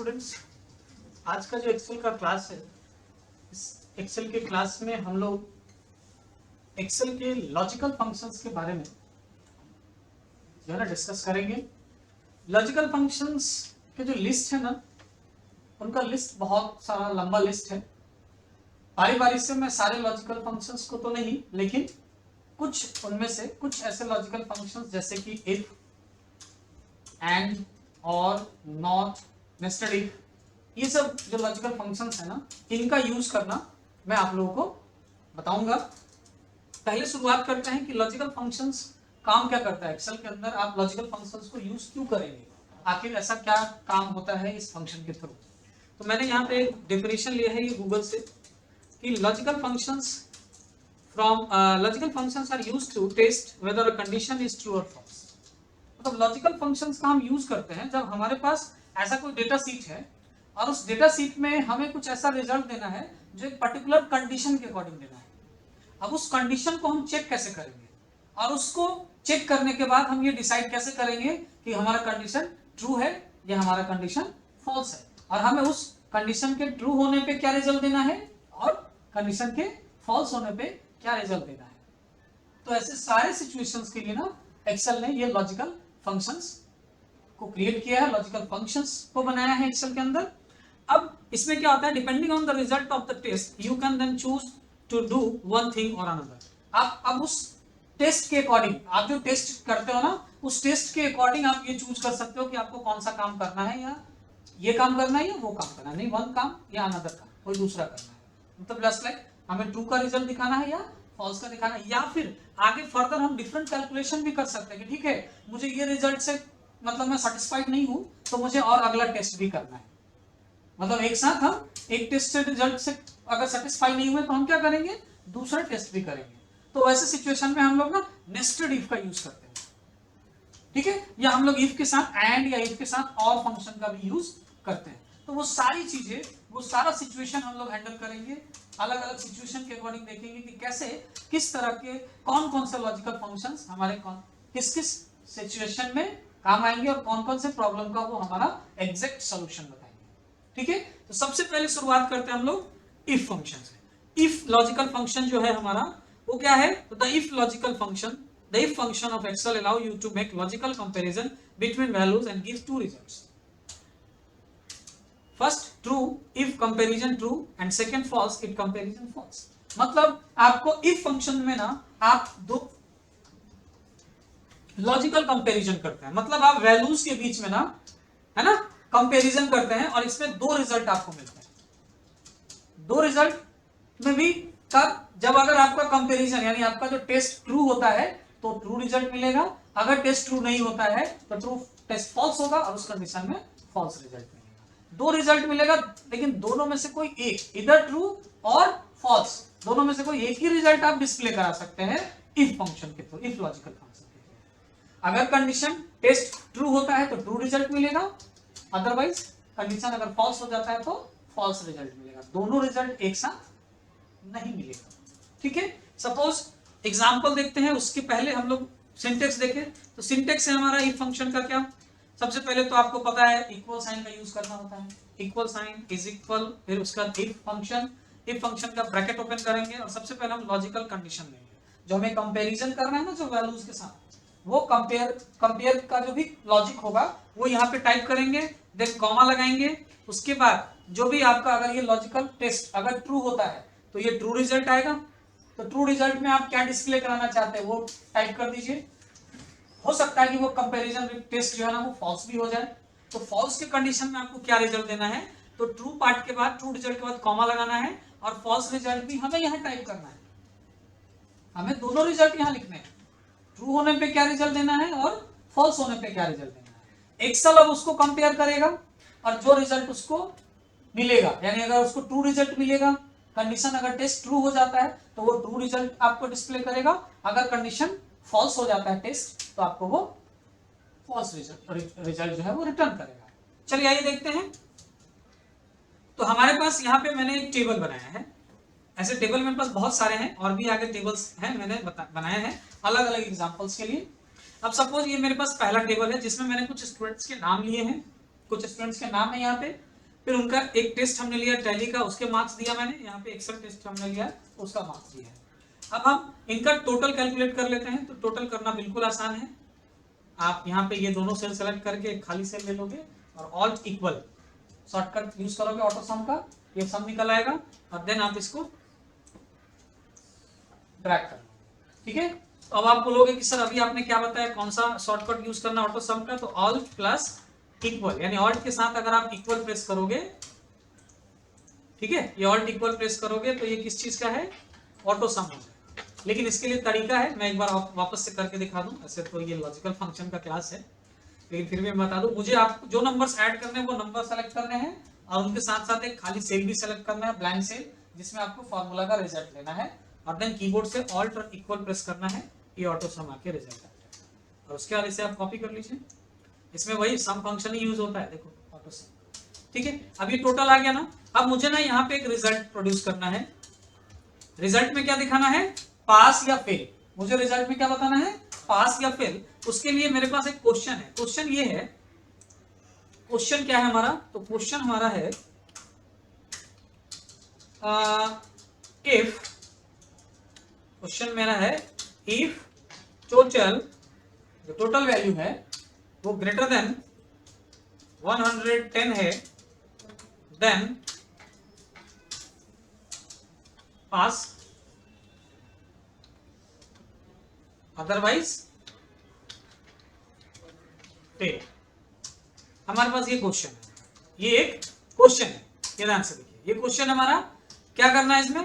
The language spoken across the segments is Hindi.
स्टूडेंट्स, आज का जो एक्सेल का क्लास है, इस एक्सेल के क्लास में हम लोग एक्सेल के लॉजिकल फंक्शंस के बारे में जो है ना डिस्कस करेंगे। लॉजिकल फंक्शंस के जो लिस्ट है ना, उनका लिस्ट बहुत सारा लंबा लिस्ट है। बारी बारी से मैं सारे लॉजिकल फंक्शंस को तो नहीं, लेकिन कुछ उनमें से कुछ ऐसे लॉजिकल फंक्शंस जैसे कि इफ, एंड, और, नॉट, नेस्टेड इफ, ये सब जो लॉजिकल फंक्शंस है ना, इनका यूज करना मैं आप लोगों को बताऊंगा। पहले शुरुआत करते हैं कि लॉजिकल फंक्शंस काम क्या करता है। एक्सेल के अंदर आप लॉजिकल फंक्शंस को यूज क्यों करेंगे, आखिर ऐसा क्या काम होता है इस फंक्शन के थ्रू। तो मैंने यहाँ पे एक डेफिनेशन लिया है ये गूगल से कि logical functions are used to test whether a condition is true और फॉल्स। मतलब लॉजिकल फंक्शंस का हम यूज करते हैं जब हमारे पास ऐसा कोई डेटा सीट है और उस डेटा सीट में हमें कुछ ऐसा रिजल्ट देना है जो एक पर्टिकुलर कंडीशन के अकॉर्डिंग देना है। अब उस कंडीशन को हम चेक कैसे करेंगे, और उसको चेक करने के बाद हम ये डिसाइड कैसे करेंगे कि हमारा कंडीशन ट्रू है या हमारा कंडीशन फॉल्स है, और हमें उस कंडीशन के ट्रू होने पे क्या रिजल्ट देना है और कंडीशन के फॉल्स होने पे क्या रिजल्ट देना है। तो ऐसे सारे सिचुएशंस के लिए ना एक्सेल ने ये लॉजिकल फंक्शंस को क्रिएट किया है, लॉजिकल फंक्शंस को बनाया है एक्सेल के अंदर। अब इसमें क्या होता है, depending on the result of the test you can then choose to do one thing और अनदर। आप अब उस टेस्ट के अकॉर्डिंग, आप जो टेस्ट करते हो ना, उस टेस्ट के अकॉर्डिंग आप ये चूज कर सकते हो कि आपको कौन सा काम करना है, या ये काम करना है या वो काम करना है, नहीं वन काम या अनदर काम, कोई दूसरा करना है। मतलब जस्ट लाइक हमें ट्रू का रिजल्ट दिखाना है या फॉल्स का दिखाना है, या फिर आगे फर्दर हम डिफरेंट कैलकुलेशन भी कर सकते हैं कि ठीक है मुझे ये रिजल्ट से मतलब मैं सेटिस्फाइड नहीं हूं तो मुझे और अगला टेस्ट भी करना है। मतलब एक साथ हम एक टेस्ट से रिजल्ट से अगर सेटिस्फाई नहीं हुए तो हम क्या करेंगे, दूसरा टेस्ट भी करेंगे। तो वैसे सिचुएशन में हम लोग ना नेस्टेड इफ का यूज करते हैं, ठीक है, या हम लोग इफ के साथ एंड या इफ के साथ और फंक्शन का भी यूज करते हैं। तो वो सारी चीजें, वो सारा सिचुएशन हम लोग हैंडल करेंगे। अलग अलग सिचुएशन के अकॉर्डिंग देखेंगे कि कैसे, किस तरह के कौन कौन से लॉजिकल फंक्शंस हमारे किस किस सिचुएशन में काम आएंगे और कौन कौन से प्रॉब्लम का वो हमारा एग्जैक्ट सॉल्यूशन बताएंगे। ठीक है, तो सबसे पहले शुरुआत करते हैं हम लोग इफ फंक्शन से। इफ लॉजिकल फंक्शन जो है हमारा वो क्या है, तो the if logical function, the if function of Excel allow you to make logical comparison between values and give two results. First true if comparison true and second false if comparison false. मतलब आपको if function में ना आप दो लॉजिकल कंपैरिजन करते हैं, मतलब आप वैल्यूज के बीच में ना, है ना, कंपैरिजन करते हैं और इसमें दो रिजल्ट आपको मिलते हैं। दो रिजल्ट में भी तब जब अगर आपका कंपैरिजन यानी आपका जो टेस्ट ट्रू होता है तो ट्रू रिजल्ट मिलेगा, अगर टेस्ट ट्रू नहीं होता है तो ट्रू टेस्ट फॉल्स होगा और उस कंडीशन में फॉल्स रिजल्ट मिलेगा। दो रिजल्ट मिलेगा लेकिन दोनों में से कोई एक, इधर ट्रू और फॉल्स, दोनों में से कोई एक ही रिजल्ट आप डिस्प्ले करा सकते हैं इफ फंक्शन के थ्रू, इफ लॉजिकल फंक्शन के थ्रू। अगर कंडीशन टेस्ट ट्रू होता है तो ट्रू रिजल्ट मिलेगा, अदरवाइज कंडीशन अगर फॉल्स हो जाता है तो फॉल्स रिजल्ट मिलेगा। दोनों रिजल्ट एक साथ नहीं मिलेगा। ठीक है, सपोज एग्जाम्पल देखते हैं, उसके पहले हम लोग सिंटेक्स देखें। तो सिंटेक्स है हमारा इफ फंक्शन का क्या, सबसे पहले तो आपको पता है इक्वल साइन का यूज करना होता है, इक्वल साइन इज इक्वल, फिर उसका इफ फंक्शन का ब्रैकेट ओपन करेंगे और सबसे पहले हम लॉजिकल कंडीशन लेंगे। जो हमें कंपैरिजन करना है ना जो वैल्यूज के साथ, वो कंपेयर का जो भी लॉजिक होगा वो यहाँ पे टाइप करेंगे, देन कॉमा लगाएंगे। उसके बाद जो भी आपका अगर ये लॉजिकल टेस्ट अगर ट्रू होता है तो ये ट्रू रिजल्ट आएगा। तो ट्रू रिजल्ट में आप क्या डिस्प्ले कराना चाहते हैं वो टाइप कर दीजिए। हो सकता है कि वो कंपैरिजन टेस्ट जो है ना वो फॉल्स भी हो जाए, तो फॉल्स के कंडीशन में आपको क्या रिजल्ट देना है, तो ट्रू पार्ट के बाद, ट्रू रिजल्ट के बाद कॉमा लगाना है और फॉल्स रिजल्ट भी हमें यहाँ टाइप करना है। हमें दोनों रिजल्ट यहाँ लिखने हैं, ट्रू होने पे क्या रिजल्ट देना है और फॉल्स होने पे क्या रिजल्ट देना है। एक्सेल अब उसको कंपेयर करेगा और जो रिजल्ट उसको मिलेगा, यानी अगर उसको ट्रू रिजल्ट मिलेगा, कंडीशन अगर टेस्ट ट्रू हो जाता है तो वो ट्रू रिजल्ट आपको डिस्प्ले करेगा, अगर कंडीशन फॉल्स हो जाता है टेस्ट तो आपको वो फॉल्स रिजल्ट जो है वो रिटर्न करेगा। चलिए आइए देखते हैं। तो हमारे पास यहाँ पे मैंने एक टेबल बनाया है, ऐसे टेबल मेरे पास बहुत सारे हैं और भी आगे टेबल्स हैं मैंने बनाए हैं अलग अलग एग्जांपल्स के लिए। अब सपोज ये मेरे पास पहला टेबल है जिसमें मैंने कुछ स्टूडेंट्स के नाम लिए हैं, कुछ स्टूडेंट्स के नाम है यहाँ पे। फिर उनका एक टेस्ट हमने लिया टैली का, उसके मार्क्स दिया मैंने, यहाँ पे एक्सेल टेस्ट हमने लिया उसका मार्क्स दिया है। अब हम इनका टोटल कैलकुलेट कर लेते हैं। तो टोटल करना बिल्कुल आसान है। आप यहाँ पे ये दोनों सेल सेलेक्ट करके एक खाली सेल ले लोगे और ऑल इक्वल शॉर्टकट यूज करोगे ऑटो सम का, ये सम निकल आएगा और देन आप इसको ड्रैग कर लो। ठीक है, तो अब आप बोलोगे कि सर अभी आपने क्या बताया, कौन सा शॉर्टकट यूज करना ऑटो सम का, तो ऑल प्लस इक्वल, यानी ऑल्ट के साथ अगर आप इक्वल प्रेस करोगे, ठीक है, ये ऑल्ट इक्वल प्रेस करोगे तो ये किस चीज का है, ऑटो सम हो जाए। लेकिन इसके लिए तरीका है, मैं एक बार वापस से करके दिखा दूं। ऐसे तो ये लॉजिकल फंक्शन का क्लास है, लेकिन फिर भी मैं बता दूं, मुझे आपको जो नंबर्स ऐड करने हैं वो नंबर सेलेक्ट करने हैं और उनके साथ साथ एक खाली सेल भी सेलेक्ट करना है, ब्लैंक सेल, जिसमें आपको फार्मूला का रिजल्ट लेना है और देन कीबोर्ड से ऑल्ट और इक्वल प्रेस करना है, ये ऑटो सम आके रिजल्ट आता है। और उसके बाद इसे आप कॉपी कर लीजिए, इसमें वही सम फंक्शन ही यूज होता है, देखो ऑटो सम। ठीक है, अब ये टोटल आ गया ना। अब मुझे ना यहाँ पे एक रिजल्ट प्रोड्यूस करना है। रिजल्ट में क्या दिखाना है, पास या फेल। मुझे रिजल्ट में क्या बताना है, पास या फेल। उसके लिए मेरे पास एक क्वेश्चन है। क्वेश्चन ये है, क्वेश्चन क्या है हमारा, तो क्वेश्चन हमारा है इफ, क्वेश्चन मेरा है इफ टोटल, जो टोटल वैल्यू है वो ग्रेटर देन 110 है, देन पास, अदरवाइज फेल। हमारे पास ये क्वेश्चन है, ये एक क्वेश्चन है, ये ध्यान से देखिए, ये क्वेश्चन हमारा क्या करना है इसमें,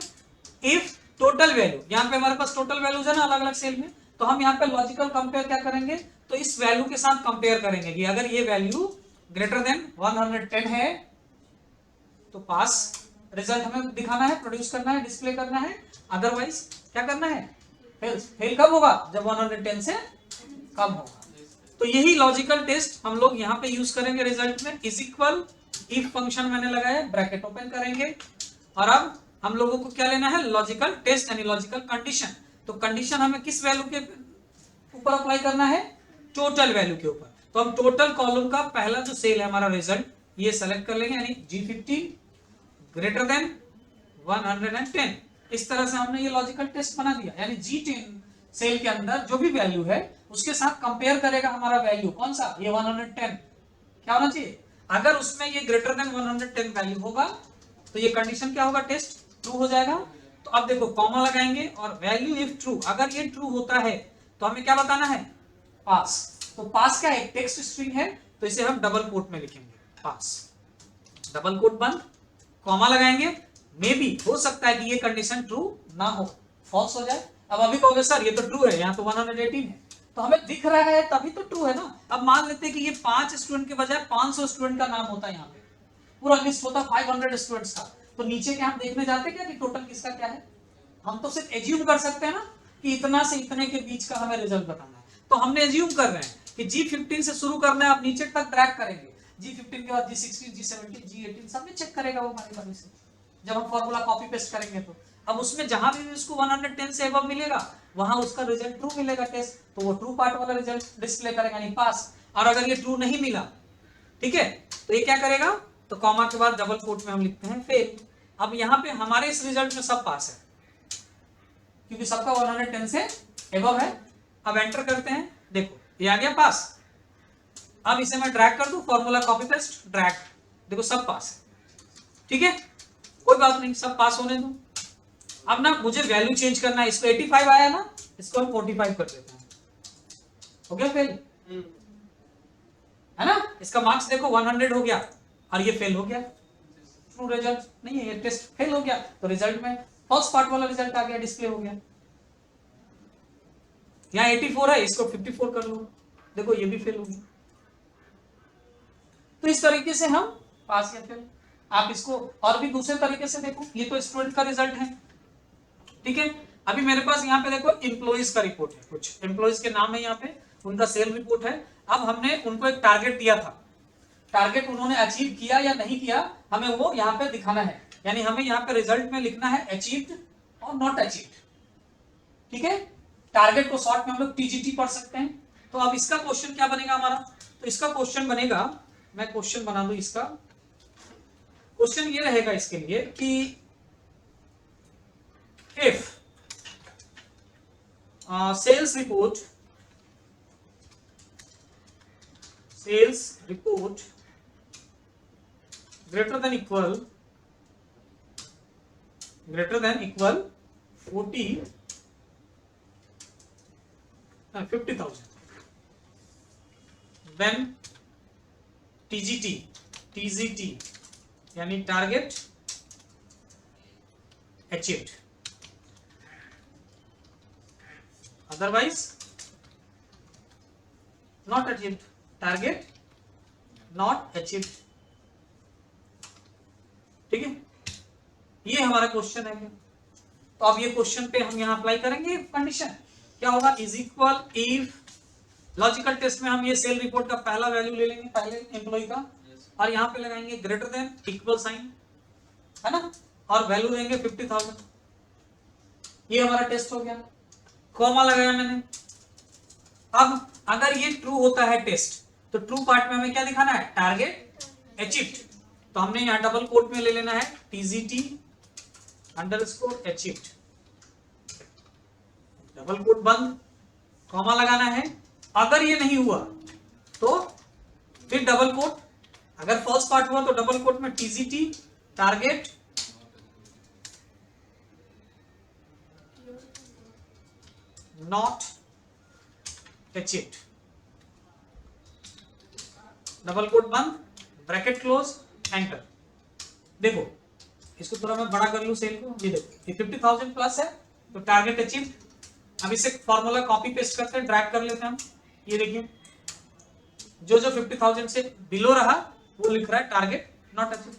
इफ टोटल वैल्यू, यहाँ पे हमारे पास टोटल वैल्यूज है ना अलग अलग सेल में, तो हम यहाँ पे लॉजिकल कंपेयर क्या करेंगे, तो इस वैल्यू के साथ कंपेयर करेंगे कि अगर ये वैल्यू ग्रेटर देन 110 है तो पास रिजल्ट हमें दिखाना है, प्रोड्यूस करना है, डिस्प्ले करना है, अदरवाइज क्या करना है, फेल। फेल कब होगा, जब 110 से कम होगा। तो यही लॉजिकल टेस्ट हम लोग यहाँ पे यूज करेंगे रिजल्ट में। इज इक्वल इफ फंक्शन मैंने लगाया, ब्रैकेट ओपन करेंगे और अब हम लोगों को क्या लेना है, लॉजिकल टेस्ट यानी लॉजिकल कंडीशन। तो कंडीशन हमें किस वैल्यू के ऊपर अप्लाई करना है, टोटल वैल्यू के ऊपर। तो हम टोटल कॉलम का पहला जो सेल है हमारा रिजल्ट, ये सेलेक्ट कर लेंगे, यानी G15 ग्रेटर देन 110। इस तरह से हमने ये लॉजिकल टेस्ट बना दिया, यानी G10 सेल के अंदर जो भी वैल्यू है उसके साथ कंपेयर करेगा हमारा वैल्यू, कौन सा, ये 110 क्या होना चाहिए। अगर उसमें ये ग्रेटर देन 110 वैल्यू होगा तो ये कंडीशन क्या होगा, टेस्ट ट्रू हो जाएगा। तो अब देखो कॉमा लगाएंगे और वैल्यू इफ ट्रू, अगर ये ट्रू होता है तो हमें क्या बताना है, पास। तो पास क्या है, टेक्स्ट स्ट्रिंग है, तो इसे हम डबल कोट में लिखेंगे, पास, डबल कोट बंद, कॉमा लगाएंगे। मे बी हो सकता है कि ये कंडीशन ट्रू ना हो, फॉल्स हो जाए। अब अभी कहोगे सर ये तो ट्रू है, यहाँ तो 118 है, तो हमें दिख रहा है तभी तो ट्रू है ना। अब मान लेते हैं कि ये 5 स्टूडेंट के बजाय 500 स्टूडेंट का नाम होता है, यहाँ पे पूरा लिस्ट होता 500 स्टूडेंट्स का, तो नीचे क्या हम देखने जाते क्या कि टोटल किसका क्या है। हम तो सिर्फ एज्यूम कर सकते हैं ना कि इतना से इतने के बीच का हमें रिजल्ट बताना है, तो हमने एज्यूम कर रहे हैं कि G15 से शुरू करना है, आप नीचे तक ट्रैक करेंगे, G15 के बाद G16, G17, G18 सब में चेक करेगा वो हमारी बारी से, जब हम फॉर्मूला कॉपी पेस्ट करेंगे। तो अब उसमें जहां भी उसको 110 से अबव मिलेगा वहां उसका रिजल्ट ट्रू मिलेगा टेस्ट, तो वो ट्रू पार्ट वाला रिजल्ट डिस्प्ले करेगा, यानी पास। और अगर ये ट्रू नहीं मिला, ठीक है, तो ये क्या करेगा, तो कॉमा के बाद डबल कोट में हम लिखते हैं फेल। अब यहाँ पे हमारे इस रिजल्ट में सब पास है क्योंकि सबका 110 से अबव है। अब एंटर करते हैं, देखो ये आ गया पास। अब इसे मैं ड्रैग कर दूं, फॉर्मूला कॉपी पेस्ट ड्रैग, देखो सब पास है, ठीक है, कोई बात नहीं, सब पास होने दो। अब ना मुझे वैल्यू चेंज करना है, इसको 85 आया ना, इसको हम 45 कर देते हैं, हो गया फेल, है ना। इसका मार्क्स देखो 100 हो गया और ये फेल हो गया, ट्रू रिजल्ट नहीं है, ये टेस्ट फेल हो गया, तो रिजल्ट में फर्स्ट पार्ट वाला रिजल्ट आ गया, डिस्प्ले हो गया। यहाँ 84 है, इसको 54 कर लो, देखो ये भी फेल हो गया। तो इस तरीके से हम पास या फेल। आप इसको और भी दूसरे तरीके से देखो, ये तो स्टूडेंट का रिजल्ट है, ठीक है। अभी मेरे पास यहाँ पे देखो एम्प्लॉइज का रिपोर्ट है, कुछ एम्प्लॉइज के नाम है यहाँ पे, उनका सेल रिपोर्ट है। अब हमने उनको एक टारगेट दिया था, टारगेट उन्होंने अचीव किया या नहीं किया हमें वो यहाँ पे दिखाना है, यानी हमें यहाँ पे रिजल्ट में लिखना है अचीव्ड और नॉट अचीव्ड, ठीक है। टारगेट को शॉर्ट में हम लोग TGT पढ़ सकते हैं। तो अब इसका क्वेश्चन क्या बनेगा हमारा, तो इसका क्वेश्चन बनेगा, मैं क्वेश्चन बना दूं इसका, क्वेश्चन ये रहेगा इसके लिए कि if sales report greater than equal 50,000 when TGT यानी target achieved, otherwise not achieved, target not achieved। ठीक है, ये हमारा क्वेश्चन है। तो अब ये क्वेश्चन पे हम यहां अप्लाई करेंगे कंडीशन क्या होगा, is equal if, logical test में हम ये सेल रिपोर्ट का पहला वैल्यू ले लेंगे, पहले एम्प्लॉय का, और यहां पे लगाएंगे ग्रेटर देन इक्वल साइन, है ना, और वैल्यू देंगे 50,000। ये हमारा टेस्ट हो गया, कॉमा लगाया मैंने। अब अगर ये ट्रू होता है टेस्ट, तो ट्रू पार्ट में हमें क्या दिखाना है, टारगेट अचीव्ड। तो हमने यहां डबल कोट में ले लेना है TGT underscore achieved, double quote बंद, कॉमा लगाना है। अगर ये नहीं हुआ तो फिर डबल कोट, अगर फर्स्ट पार्ट हुआ तो डबल कोट में TGT target not achieved, double quote बंद, ब्रैकेट क्लोज, एंटर। देखो इसको थोड़ा मैं बड़ा कर लूं सेल को, ये देखो ये 50,000 प्लस है तो टारगेट अचीव्ड। अब इसे फॉर्मूला कॉपी पेस्ट करते हैं, ड्रैग कर लेते हैं हम। ये देखिए जो 50,000 से बिलो रहा वो लिख रहा है टारगेट नॉट अचीव्ड।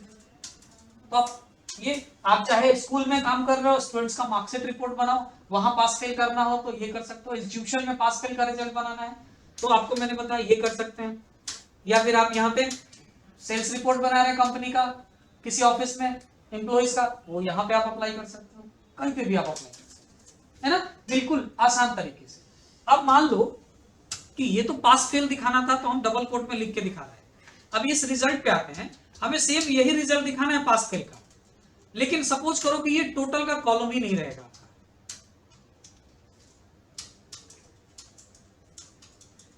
तो अब ये आप चाहे स्कूल में काम कर रहे हो, स्टूडेंट्स का मार्कशीट रिपोर्ट बनाओ, वहां पास फेल करना हो तो ये कर सकते हो। इंस्टीट्यूशन में पास फेल का रिजल्ट बनाना है तो आपको मैंने बताया ये कर सकते हैं। या फिर आप यहाँ पे सेल्स रिपोर्ट बना रहे हैं कंपनी का, किसी ऑफिस में एम्प्लॉइज का, वो यहाँ पे आप अप्लाई कर सकते हो, कहीं पे भी आप अप्लाई कर सकते हो, है ना, बिल्कुल आसान तरीके से। अब मान लो कि ये तो पास फेल दिखाना था तो हम डबल कोट में लिख के दिखा रहे हैं। अब इस रिजल्ट पे आते हैं, हमें सेम यही रिजल्ट दिखाना है पास फेल का, लेकिन सपोज करो कि ये टोटल का कॉलम ही नहीं रहेगा,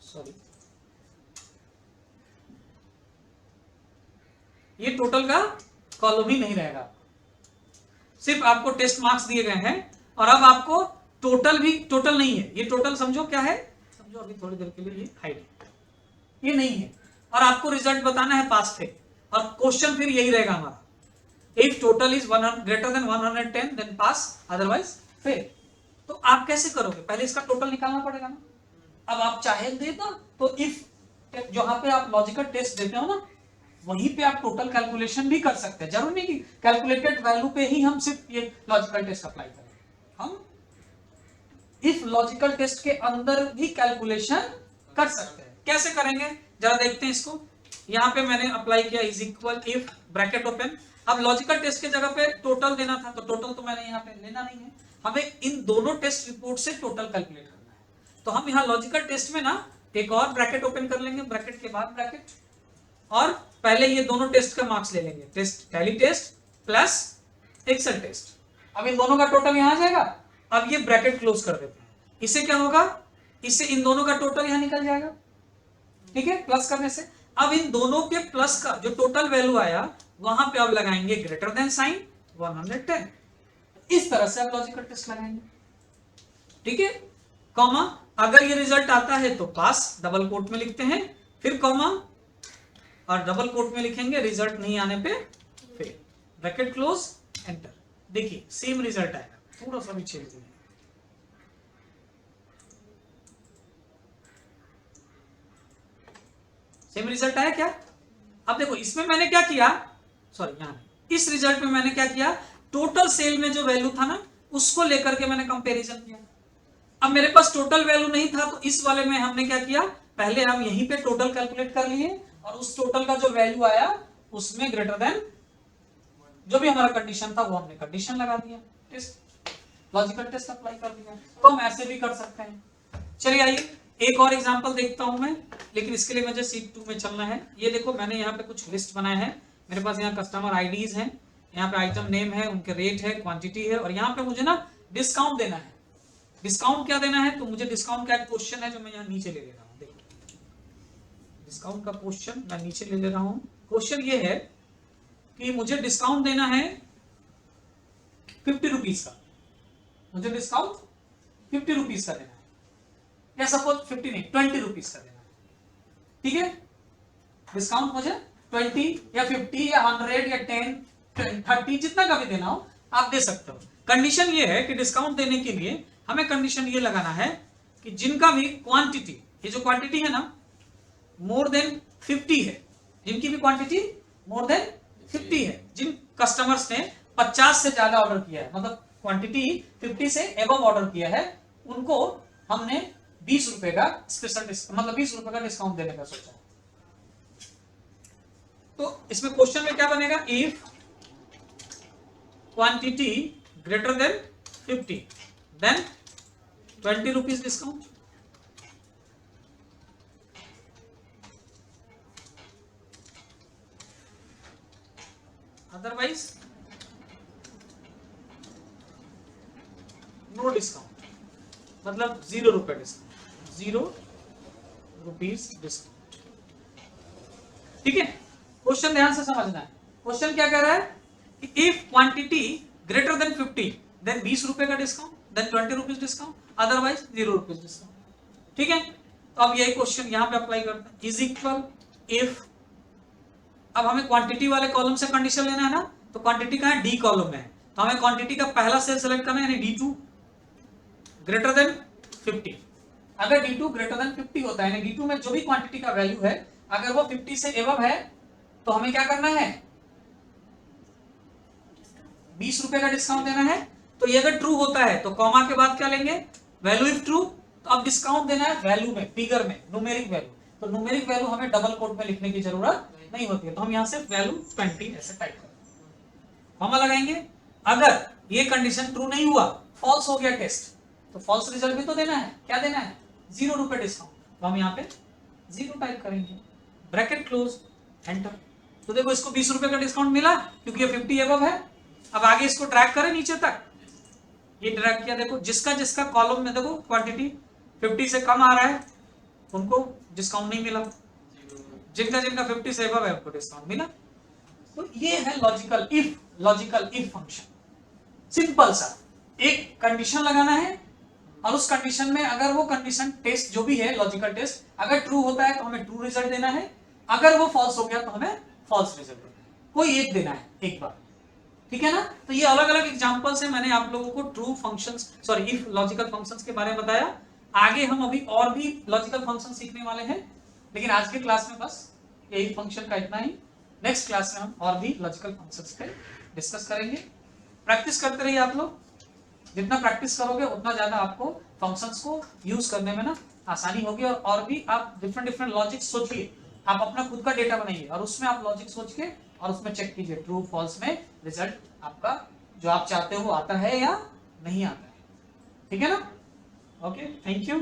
सॉरी ये टोटल का कॉलम ही नहीं रहेगा, सिर्फ आपको टेस्ट मार्क्स दिए गए हैं और अब आपको टोटल भी टोटल नहीं है। ये टोटल समझो क्या है, समझो अभी थोड़ी देर के लिए ये हाइड ये नहीं है, और आपको रिजल्ट बताना है पास फेल, और क्वेश्चन फिर यही रहेगा हमारा, if total is greater than 110 then pass otherwise fail. तो आप कैसे करोगे, पहले इसका टोटल निकालना पड़ेगा ना। अब आप चाहे देना तो इफ जहां पे आप लॉजिकल टेस्ट देते हो ना, वहीं पे आप टोटल कैलकुलेशन भी कर सकते हैं। जरूरी नहीं कि कैलकुलेटेड वैल्यू पे ही हम सिर्फ ये लॉजिकल टेस्ट अप्लाई करें, हम इफ लॉजिकल टेस्ट के अंदर भी कैलकुलेशन कर सकते हैं। कैसे करेंगे जरा देखते हैं इसको। यहाँ पे मैंने अप्लाई किया is equal if bracket open. अब लॉजिकल टेस्ट के जगह पे टोटल देना था तो टोटल तो मैंने यहाँ पे लेना नहीं है, हमें इन दोनों टेस्ट रिपोर्ट से टोटल कैलकुलेट करना है। तो हम यहाँ लॉजिकल टेस्ट में ना एक और ब्रैकेट ओपन कर लेंगे, ब्रैकेट के बाद ब्रैकेट, और पहले ये दोनों टेस्ट का मार्क्स ले लेंगे, test tally test plus Excel test. अब इन दोनों का टोटल यहाँ आ जाएगा। अब ये ब्रैकेट क्लोज कर देते हैं, इससे क्या होगा, इससे इन दोनों का टोटल यहाँ निकल जाएगा, ठीक है, प्लस करने से। अब इन दोनों के प्लस का जो टोटल वैल्यू आया वहां पे अब लगाएंगे ग्रेटर देन साइन 110। इस तरह से आप लॉजिकल टेस्ट लगाएंगे, ठीक है, कॉमा। अगर ये रिजल्ट आता है तो पास डबल कोट में लिखते हैं, फिर कॉमा और डबल कोट में लिखेंगे, रिजल्ट नहीं आने पे फेल, ब्रैकेट क्लोज, एंटर। देखिए सेम रिजल्ट आएगा, थोड़ा सा भी चेंज नहीं, सेम रिजल्ट आया क्या। अब देखो इसमें मैंने क्या किया, सॉरी यहाँ इस रिजल्ट में मैंने क्या किया, टोटल सेल में जो वैल्यू था ना उसको लेकर के मैंने कंपैरिजन किया। अब मेरे पास टोटल वैल्यू नहीं था तो इस वाले में हमने क्या किया, पहले हम यहीं पे टोटल कैलकुलेट कर लिए और उस टोटल का जो वैल्यू आया उसमें ग्रेटर देन जो भी हमारा कंडीशन था वो हमने कंडीशन लगा दिया, टेस्ट लॉजिकल टेस्ट अप्लाई कर दिया। तो हम ऐसे भी कर सकते हैं। चलिए आइए एक और एग्जांपल देखता हूं मैं, लेकिन इसके लिए मुझे शीट 2 में चलना है। ये देखो मैंने यहाँ पे कुछ लिस्ट बनाया है, मेरे पास यहाँ कस्टमर आईडीज हैं, यहाँ पे आइटम नेम है, उनके रेट है, क्वांटिटी है, और यहाँ पे मुझे ना डिस्काउंट देना है। डिस्काउंट क्या देना है, तो मुझे डिस्काउंट का एक क्वेश्चन है जो मैं यहाँ नीचे ले रहा हूँ। देखो डिस्काउंट का क्वेश्चन मैं नीचे ले रहा हूँ। क्वेश्चन ये है कि मुझे डिस्काउंट देना है 50 रुपीज का, मुझे डिस्काउंट 50 रुपीज का देना है, या सपोज 50 नहीं 20 रुपीज का देना है, ठीक है। डिस्काउंट मुझे 20 या 50 या 100 या 10 30 जितना का भी देना हो आप दे सकते हो। कंडीशन ये है कि डिस्काउंट देने के लिए हमें कंडीशन ये लगाना है कि जिनका भी क्वांटिटी, ये जो क्वांटिटी है ना मोर देन 50 है, जिनकी भी क्वांटिटी मोर देन 50 है, जिन कस्टमर्स ने 50 से ज्यादा ऑर्डर किया है, मतलब क्वांटिटी 50 से एबव ऑर्डर किया है, उनको हमने 20 रुपए का स्पेशल मतलब 20 रुपए का डिस्काउंट देने का सोचा। तो इसमें क्वेश्चन में क्या बनेगा, if quantity greater than 50 then 20 rupees discount, otherwise no discount, मतलब 0 रुपए डिस्काउंट, 0 रुपीज डिस्काउंट, ठीक है। क्वेश्चन ध्यान से समझना है। क्वेश्चन क्या कह रहा है कि if quantity greater than 50 then 20 रुपए का discount, then 20 rupees discount, otherwise 0 rupees discount, ठीक है। तो अब यही क्वेश्चन यहां पे अप्लाई करते हैं, इज इक्वल इफ, अब हमें क्वांटिटी वाले कॉलम से कंडीशन लेना है ना, तो क्वांटिटी का है डी कॉलम में है, तो हमें क्वांटिटी का पहला सेल सेलेक्ट करना है, यानी D2 ग्रेटर देन 50। अगर D2 ग्रेटर देन 50 होता है, यानी D2 में जो भी क्वांटिटी का वैल्यू है अगर वो 50 से एबव है तो हमें क्या करना है, 20 रुपए का डिस्काउंट देना है। तो ये अगर ट्रू होता है तो कॉमा के बाद क्या लेंगे, वैल्यू इफ ट्रू, तो अब डिस्काउंट देना है वैल्यू में, फिगर में, न्यूमेरिक वैल्यू। तो न्यूमेरिक वैल्यू हमें डबल कोट में लिखने की जरूरत नहीं होती है, तो हम यहां से वैल्यू 20 ऐसे टाइप करेंगे, कॉमा लगाएंगे। अगर ये कंडीशन ट्रू नहीं हुआ, फॉल्स हो गया टेस्ट, तो फॉल्स रिजल्ट भी तो देना है, क्या देना है, 0 रुपए डिस्काउंट, तो हम यहाँ पे 0 टाइप करेंगे, ब्रैकेट क्लोज, एंटर। तो देखो इसको 20 रुपए का डिस्काउंट मिला क्योंकि ये 50 एबव है। अब आगे इसको ड्रैग करें नीचे तक, ये ड्रैग किया, देखो जिसका जिसका कॉलम में देखो क्वांटिटी 50 से कम आ रहा है उनको डिस्काउंट नहीं मिला, जिनका जिनका 50 से एबव है उनको डिस्काउंट मिला। तो ये है लॉजिकल इफ फंक्शन, सिंपल सा, एक कंडीशन लगाना है और उस कंडीशन में अगर वो कंडीशन टेस्ट जो भी है लॉजिकल टेस्ट अगर ट्रू होता है तो हमें ट्रू रिजल्ट देना है, अगर वो फॉल्स हो गया तो हमें फॉल्स रिजल्ट देना है, कोई एक देना है एक बार, ठीक है ना। तो ये अलग अलग एग्जांपल्स है, मैंने आप लोगों को true functions sorry if logical functions के बारे में बताया। आगे हम अभी और भी लॉजिकल फंक्शन सीखने वाले हैं, लेकिन आज के क्लास में बस यही फंक्शन का इतना ही। नेक्स्ट क्लास में हम और भी लॉजिकल फंक्शंस पे डिस्कस करेंगे। प्रैक्टिस करते रहिए आप लोग, जितना प्रैक्टिस करोगे उतना ज्यादा आपको फंक्शंस को यूज करने में ना आसानी होगी, और भी आप डिफरेंट लॉजिक सोचिए, आप अपना खुद का डेटा बनाइए और उसमें आप लॉजिक सोच के और उसमें चेक कीजिए ट्रू फॉल्स में रिजल्ट आपका जो आप चाहते हो आता है या नहीं आता है, ठीक है ना। Okay, thank you.